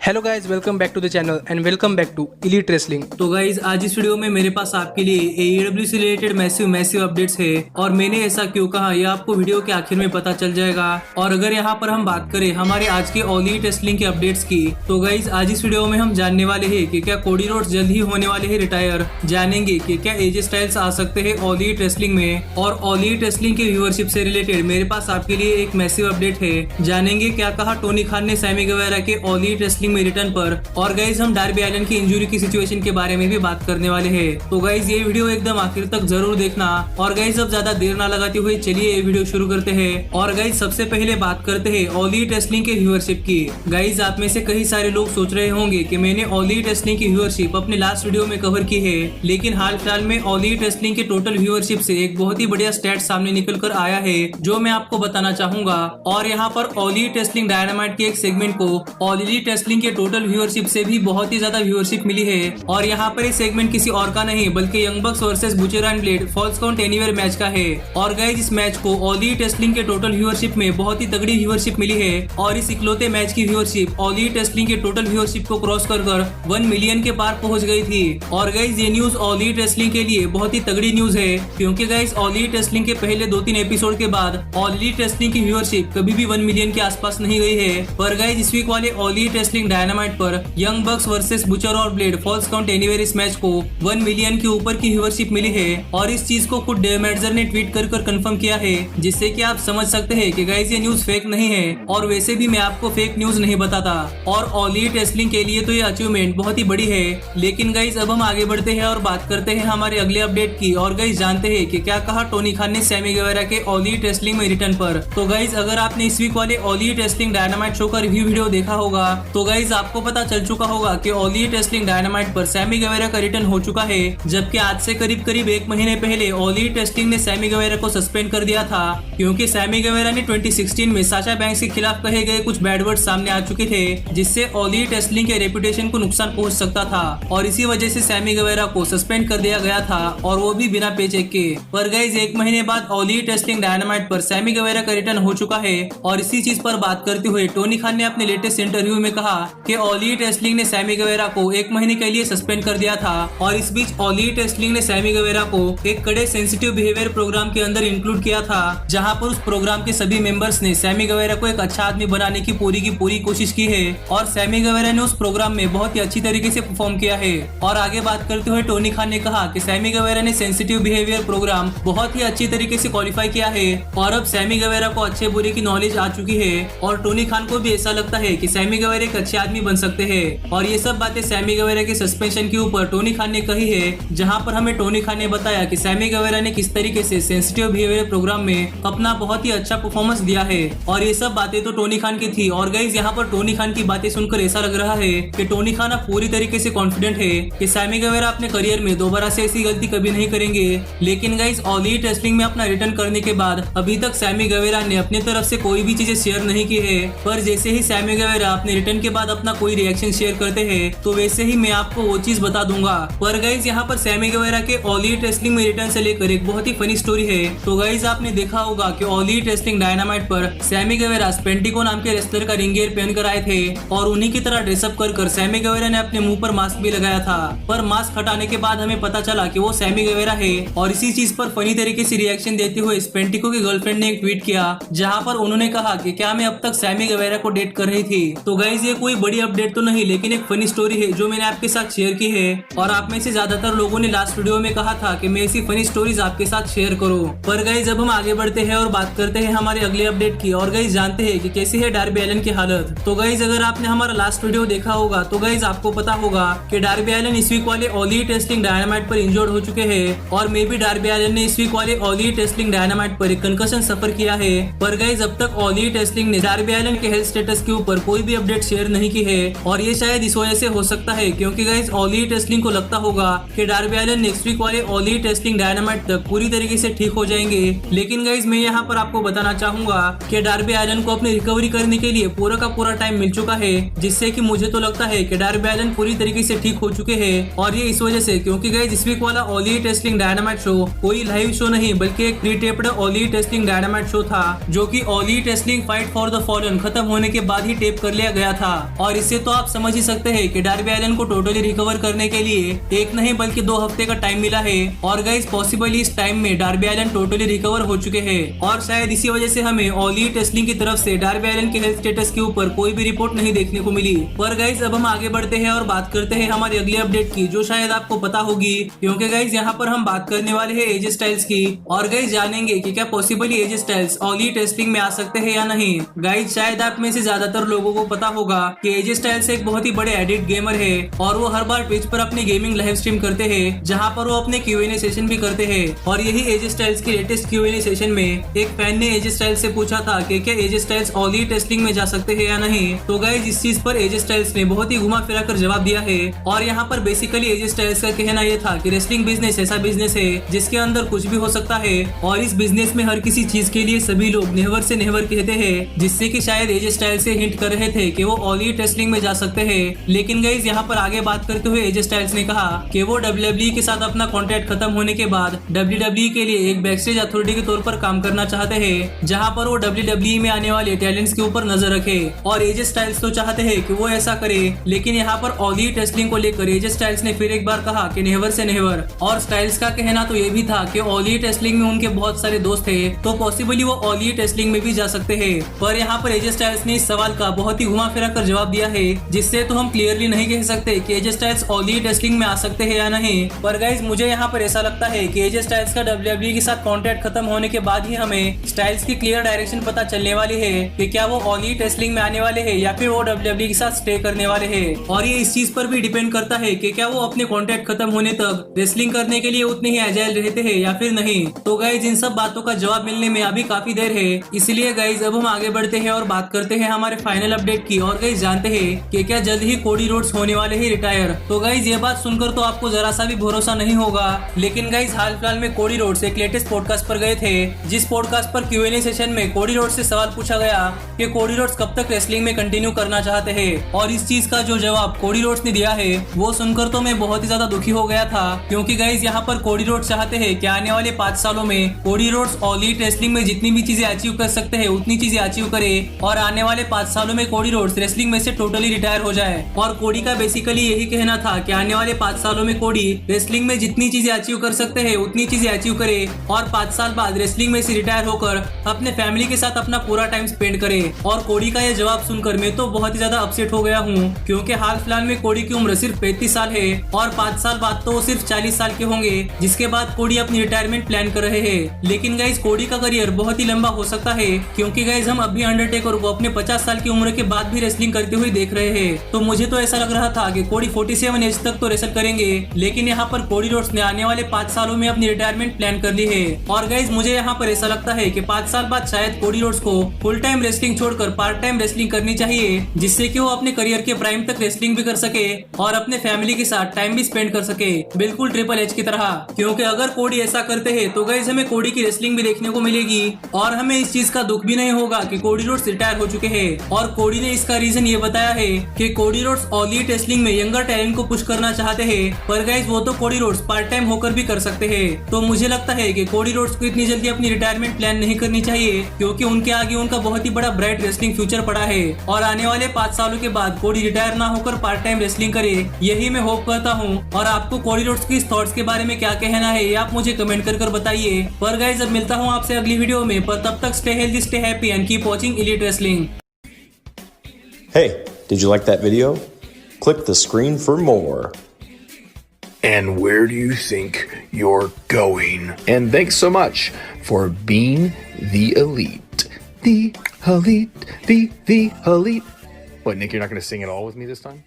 Hello guys, welcome back to the channel and welcome back to elite wrestling. तो guys आज इस video में मेरे पास आपके लिए AEW से रिलेटेड मैसिव अपडेट्स है और मैंने ऐसा क्यों कहा यह आपको वीडियो के आखिर में पता चल जाएगा। और अगर यहाँ पर हम बात करें हमारे आज के ऑल इलीट रेसलिंग के अपडेट्स की, तो गाइज आज इस वीडियो में हम जानने वाले हैं कि क्या कोडी रोड्स जल्द ही होने वाले हैं रिटायर, जानेंगे कि क्या एजे स्टाइल्स आ सकते हैं ऑल इलीट रेसलिंग में, और ऑल इलीट रेसलिंग के व्यूअरशिप से रिलेटेड मेरे पास आपके लिए एक मैसिव अपडेट है, जानेंगे क्या कहा टोनी खान ने सैमी गुवेरा के ऑल इलीट रेसलिंग में रिटर्न पर। और गाइज हम डार्बी एलन की इंजरी की सिचुएशन के बारे में भी बात करने वाले हैं। तो गाइज ये वीडियो एकदम आखिर तक जरूर देखना। और गाइज अब ज्यादा देर ना लगाते हुए चलिए ये वीडियो शुरू करते हैं। और गाइज सबसे पहले बात करते हैं ऑल इलीट रेसलिंग के व्यूअरशिप की। गाइज आप में से कई सारे लोग सोच रहे होंगे कि मैंने ऑल इलीट रेसलिंग की व्यूअरशिप अपने लास्ट वीडियो में कवर की है, लेकिन हाल फिलहाल में ऑल इलीट रेसलिंग के टोटल व्यूअरशिप से एक बहुत ही बढ़िया स्टैट सामने निकल कर आया है जो मैं आपको बताना चाहूंगा। और यहाँ पर ऑल इलीट रेसलिंग डायनामाइट के एक सेगमेंट को ऑल इलीट रेसलिंग के टोटल व्यूअरशिप से भी बहुत ही ज्यादा व्यूअरशिप मिली है। और यहाँ पर ये सेगमेंट किसी और का नहीं बल्कि young box versus butcher and blade false count anywhere match का है। और गाइज इस मैच को ऑल इलीट रेसलिंग के टोटल व्यूअरशिप में बहुत ही तगड़ी व्यूअरशिप मिली है। और इस इकलौते मैच की व्यूअरशिप ऑल इलीट रेसलिंग के टोटल व्यूअरशिप को क्रॉस कर 1 मिलियन के पार पहुंच गई थी। और गाइज ये न्यूज ऑल इलीट रेसलिंग के लिए बहुत ही तगड़ी न्यूज है, क्योंकि गाइज ऑल इलीट रेसलिंग के पहले 2-3 एपिसोड के बाद ऑल इलीट रेसलिंग की व्यूअरशिप कभी भी 1 मिलियन के आसपास नहीं गई है। पर गाइज इस वीक वाले ऑल इलीट रेसलिंग डायनामाइट पर यंग बक्स वर्सेस बुचर और ब्लेड फॉल्स काउंट एनीवेयर इस मैच को 1 मिलियन के ऊपर की व्यूअरशिप मिली है। और इस चीज को खुद डेव मेल्टजर ने ट्वीट कर कंफर्म किया है, जिससे कि आप समझ सकते हैं कि गाइस ये न्यूज फेक नहीं है। और वैसे भी मैं आपको फेक न्यूज नहीं बताता। और ऑल इलीट रेसलिंग के लिए तो ये अचीवमेंट बहुत ही बड़ी है। लेकिन गाइस अब हम आगे बढ़ते हैं और बात करते हैं हमारे अगले अपडेट की। और गाइस जानते हैं कि क्या कहा टोनी खान ने सैमी गुवेरा के ऑल इलीट रेसलिंग में रिटर्न पर। तो गाइस अगर आपने इस वीक वाले all elite wrestling dynamite show का रिव्यू वीडियो देखा होगा, तो गाइस आपको पता चल चुका होगा कि ऑल इलीट रेसलिंग डायनामाइट पर सैमी गुवेरा का रिटर्न हो चुका है। जबकि आज से करीब 1 महीने पहले ऑल इलीट रेसलिंग ने सैमी गुवेरा को सस्पेंड कर दिया था, क्योंकि सैमी गुवेरा ने 2016 में साशा बैंक्स के खिलाफ कहे गए कुछ बैड वर्ड सामने आ चुके थे, जिससे ऑल इलीट रेसलिंग के रेपुटेशन को नुकसान पहुंच सकता था। और इसी वजह से सैमी गुवेरा को सस्पेंड कर दिया गया था, और वो भी बिना पेचेक के। पर गाइस 1 महीने बाद ऑल इलीट रेसलिंग डायनामाइट पर सैमी गुवेरा का रिटर्न हो चुका है। और इसी चीज पर बात करते हुए टोनी खान ने अपने लेटेस्ट इंटरव्यू में कहा कि ऑल इलीट रेसलिंग ने सैमी गुवेरा को 1 महीने के लिए सस्पेंड कर दिया था। और इस बीच ऑल इलीट रेसलिंग ने सैमी गुवेरा को एक कड़े सेंसिटिव बिहेवियर प्रोग्राम के अंदर इंक्लूड किया था, जहां पर उस प्रोग्राम के सभी मेंबर्स ने सैमी गुवेरा को एक अच्छा आदमी बनाने की पूरी कोशिश की है। और सैमी गुवेरा ने उस प्रोग्राम में बहुत ही अच्छी तरीके से परफॉर्म किया है। और आगे बात करते हुए टोनी खान ने कहा कि सैमी गुवेरा ने सेंसिटिव बिहेवियर प्रोग्राम बहुत ही अच्छी तरीके से क्वालिफाई किया है। और अब सैमी गुवेरा को अच्छे बुरे की नॉलेज आ चुकी है। और टोनी खान को भी ऐसा लगता है कि सैमी गुवेरा एक अच्छे आदमी बन सकते हैं। और ये सब बातें सैमी गुवेरा के सस्पेंशन के ऊपर टोनी खान ने कही है, जहां पर हमें टोनी खान ने बताया कि सैमी गुवेरा ने किस तरीके से सेंसिटिव बिहेवियर प्रोग्राम में अपना बहुत ही अच्छा परफॉर्मेंस दिया है। और ये सब बातें तो टोनी खान की थी। और गाइस यहाँ पर टोनी खान की बातें सुनकर ऐसा लग रहा है कि टोनी खान अब पूरी तरीके से कॉन्फिडेंट है कि सैमी गुवेरा अपने करियर में दोबारा से ऐसी गलती कभी नहीं करेंगे। लेकिन गाइस ऑल इलीट रेसलिंग में अपना रिटर्न करने के बाद अभी तक सैमी गुवेरा ने अपनी तरफ से कोई भी चीजें शेयर नहीं की है। पर जैसे ही सैमी गुवेरा अपने रिटर्न के बाद अपना कोई रिएक्शन शेयर करते हैं, तो वैसे ही मैं आपको वो चीज बता दूंगा। पर गाइस यहाँ पर सैमी गुवेरा के ऑल इलीट रेसलिंग में रिटर्न से लेकर एक बहुत ही फनी स्टोरी है। तो गाइस आपने देखा होगा कि ऑल इलीट रेसलिंग डायनामाइट पर सैमी गुवेरा स्पेंटिको नाम के रेसलर का रिंग गियर पहनकर आए थे, और उन्हीं की तरह ड्रेसअप कर सैमी गुवेरा ने अपने मुंह पर मास्क भी लगाया था। पर मास्क हटाने के बाद हमें पता चला कि वो सैमी गुवेरा है। और इसी चीज पर फनी तरीके से रिएक्शन देते हुए स्पेंटिको की गर्लफ्रेंड ने एक ट्वीट किया, जहाँ पर उन्होंने कहा कि क्या मैं अब तक सैमी गुवेरा को डेट कर रही थी। तो गाइस ये कोई बड़ी अपडेट तो नहीं, लेकिन एक फनी स्टोरी है जो मैंने आपके साथ शेयर की है। और आप में से ज्यादातर लोगों ने लास्ट वीडियो में कहा था कि मैं ऐसी फनी स्टोरीज आपके साथ शेयर करूं। पर गाइस अब हम आगे बढ़ते हैं और बात करते हैं हमारे अगले अपडेट की। और गाइस जानते हैं कि कैसी है डार्बी एलन की हालत। तो गाइस अगर आपने हमारा लास्ट वीडियो देखा होगा, तो गाइस आपको पता होगा कि डार्बी एलन इस वीक वाले ऑल इलीट रेसलिंग डायनामाइट पर इंजर्ड हो चुके हैं। और मे भी डार्बी एलन ने इस वीक वाले ऑल इलीट रेसलिंग डायनामाइट पर एक कंकशन सफर किया है। पर गाइस अब तक ऑल इलीट रेसलिंग ने डार्बी एलन के हेल्थ स्टेटस के ऊपर कोई भी अपडेट शेयर नहीं की है। और ये शायद इस वजह से हो सकता है क्योंकि गाइस ऑल इलीट रेसलिंग को लगता होगा कि डार्बी एलन नेक्स्ट वीक वाले ऑल इलीट रेसलिंग डायनामाइट तक पूरी तरीके से ठीक हो जाएंगे। लेकिन गाइस मैं यहाँ पर आपको बताना चाहूंगा कि डार्बी एलन को अपनी रिकवरी करने के लिए पूरा का पूरा टाइम मिल चुका है, जिससे कि मुझे तो लगता है कि डार्बी एलन पूरी तरीके से ठीक हो चुके हैं। और ये इस वजह से क्योंकि गाइस इस वीक वाला all elite wrestling dynamite show कोई लाइव शो नहीं बल्कि एक pre taped all elite wrestling dynamite show था, जो कि all elite wrestling fight for the fallen खत्म होने के बाद ही टेप कर लिया गया था। और इससे तो आप समझ ही सकते हैं कि डार्बी एलन को टोटली रिकवर करने के लिए एक नहीं बल्कि 2 हफ्ते का टाइम मिला है। और गाइस पॉसिबली इस टाइम में डार्बी एलन टोटली रिकवर हो चुके हैं और शायद इसी वजह से हमें ऑल एलीट रेसलिंग की तरफ से डार्बी एलन के हेल्थ स्टेटस के ऊपर कोई भी रिपोर्ट नहीं देखने को मिली। पर गाइस अब हम आगे बढ़ते हैं और बात करते हैं हमारी अगली अपडेट की, जो शायद आपको पता होगी, क्योंकि गाइस यहाँ पर हम बात करने वाले हैं एजे स्टाइल्स की। और गाइस जानेंगे कि क्या possibly AJ Styles all elite wrestling में आ सकते हैं या नहीं। गाइस शायद आप में से ज्यादातर लोगों को पता होगा कि एजे स्टाइल्स एक बहुत ही बड़े एडिट गेमर है और वो हर बार ट्विच पर अपनी गेमिंग लाइव स्ट्रीम करते हैं, जहाँ पर वो अपने Q&A सेशन भी करते हैं। और यही एजे स्टाइल्स की लेटेस्ट Q&A सेशन में एक फैन ने एजे स्टाइल्स से पूछा था कि क्या AJ Styles all elite wrestling में जा सकते हैं या नहीं। तो गाइस इस चीज पर एजे स्टाइल्स ने बहुत ही घुमा फिरा कर जवाब दिया है। और यहाँ पर बेसिकली एजे स्टाइल्स का कहना यह था कि रेसलिंग बिजनेस ऐसा बिजनेस है जिसके अंदर कुछ भी हो सकता है और इस बिजनेस में हर किसी चीज के लिए सभी लोग नेवर से नेवर कहते हैं, जिससे कि शायद एजे स्टाइल्स से हिंट कर रहे थे कि वो ऑल एलीट रेसलिंग में जा सकते हैं। लेकिन गाइस यहाँ पर आगे बात करते हुए एजे स्टाइल्स ने कहा कि वो WWE के साथ अपना कॉन्ट्रैक्ट खत्म होने के बाद WWE के लिए एक बैकस्टेज अथॉरिटी के तौर पर काम करना चाहते हैं, जहाँ पर वो WWE में आने वाले टैलेंट्स के ऊपर नजर रखे। और एजे स्टाइल्स तो चाहते हैं कि वो ऐसा करे, लेकिन यहाँ पर ऑल एलीट रेसलिंग को लेकर एजे स्टाइल्स ने फिर एक बार कहा कि नेवर से नेवर। और स्टाइल्स का कहना तो ये भी था कि ऑल एलीट रेसलिंग में उनके बहुत सारे दोस्त थे, तो पॉसिबली वो ऑल एलीट रेसलिंग में भी जा सकते हैं। पर यहाँ पर एजे स्टाइल्स ने इस सवाल का बहुत ही घुमा फिरा कर जवाब दिया है, जिससे तो हम क्लियरली नहीं कह सकते कि AJ Styles all elite wrestling में आ सकते हैं या नहीं। पर गाइस मुझे यहाँ पर ऐसा लगता है कि एजे स्टाइल्स का WWE के साथ कॉन्ट्रैक्ट खत्म होने के बाद ही हमें स्टाइल्स की क्लियर डायरेक्शन पता चलने वाली है कि क्या वो ऑल एलीट रेसलिंग में आने वाले हैं या फिर वो WWE के साथ स्टे करने वाले हैं। और ये इस चीज पर भी डिपेंड करता है कि क्या वो अपने कॉन्ट्रैक्ट खत्म होने तक रेसलिंग करने के लिए उतने ही एजाइल रहते हैं या फिर नहीं। तो गाइस इन सब बातों का जवाब मिलने में अभी काफी देर है, इसलिए गाइस अब हम आगे बढ़ते हैं और बात करते हैं हमारे फाइनल अपडेट की। और गाइस जानते हैं कि क्या जल्द ही कोडी रोड्स होने वाले हैं रिटायर। तो गाइस ये बात सुनकर तो आपको जरा सा भी भरोसा नहीं होगा, लेकिन गाइस हाल फिलहाल में कोडी रोड्स एक लेटेस्ट पॉडकास्ट पर गए थे, जिस पॉडकास्ट पर Q&A सेशन में कोडी रोड्स से सवाल पूछा गया कि कोडी रोड्स कब तक रेसलिंग में कंटिन्यू करना चाहते हैं। और इस चीज का जो जवाब कोडी रोड्स ने दिया है वो सुनकर तो मैं बहुत ही ज्यादा दुखी हो गया था, क्योंकि गाइस यहाँ पर कोडी रोड्स चाहते हैं कि आने वाले 5 सालों में Cody Rhodes all elite wrestling में जितनी भी चीजें अचीव कर सकते हैं उतनी चीजें अचीव करे और आने वाले 5 सालों में कोडी रोड्स रेसलिंग में से टोटली रिटायर हो जाए। और कोडी का बेसिकली यही कहना था कि आने वाले 5 सालों में कोडी रेसलिंग में जितनी चीजें अचीव कर सकते हैं उतनी चीजें अचीव करे और 5 साल बाद रेसलिंग में से रिटायर होकर अपने फैमिली के साथ अपना पूरा टाइम स्पेंड करे। और कोडी का यह जवाब सुनकर मैं तो बहुत ही ज्यादा अपसेट हो गया हूँ, क्योंकि हाल फिलहाल में कोडी की उम्र सिर्फ 35 साल है और 5 साल बाद तो वो सिर्फ 40 साल के होंगे, जिसके बाद कोडी अपनी रिटायरमेंट प्लान कर रहे हैं। लेकिन गाइस कोडी का करियर बहुत ही लंबा हो सकता है, क्योंकि गाइस हम अभी अंडरटेकर को अपने 50 साल की उम्र के बाद भी रेसलिंग करते हुए देख रहे हैं। तो मुझे तो ऐसा लग रहा था कि कोडी 47 एज तक तो रेसल करेंगे, लेकिन यहाँ पर कोडी रोड्स ने आने वाले 5 सालों में अपनी रिटायरमेंट प्लान कर ली है। और गाइस मुझे यहाँ पर ऐसा लगता है कि 5 साल बाद शायद कोडी रोड्स को फुल टाइम रेसलिंग छोड़कर पार्ट टाइम रेसलिंग करनी चाहिए, जिससे कि वो अपने करियर के प्राइम तक रेसलिंग भी कर सके और अपने फैमिली के साथ टाइम भी स्पेंड कर सके, बिल्कुल ट्रिपल एच की तरह। क्योंकि अगर कोडी ऐसा करते हैं तो गाइस हमें कोडी की रेसलिंग भी देखने को मिलेगी और हमें इस चीज का दुख भी नहीं होगा कि कोडी रोड्स रिटायर हो चुके हैं। और कोडी ने इसका रीजन ये बताया है कि Cody Rhodes all elite wrestling में यंगर टैलेंट को पुश करना चाहते हैं, पर गाइस वो तो कोडी रोड्स पार्ट टाइम होकर भी कर सकते हैं। तो मुझे लगता है कि कोडी रोड्स को इतनी जल्दी अपनी रिटायरमेंट प्लान नहीं करनी चाहिए, क्योंकि उनके आगे उनका बहुत ही बड़ा ब्राइट रेसलिंग फ्यूचर पड़ा है और आने वाले 5 सालों के बाद कोडी रिटायर ना होकर पार्ट टाइम रेसलिंग करे, यही मैं होप करता हूँ। और आपको कोडी रोड्स की थॉट्स के बारे में क्या कहना है ये आप मुझे कमेंट कर बताइए। पर गाइस अब मिलता हूँ आपसे अगली वीडियो में, पर तब तक stay healthy, stay happy and keep watching elite wrestling. Hey, did you like that video? Click the screen for more. And where do you think you're going? And thanks so much for being the elite. The elite, the elite. What, Nick, you're not going to sing it all with me this time?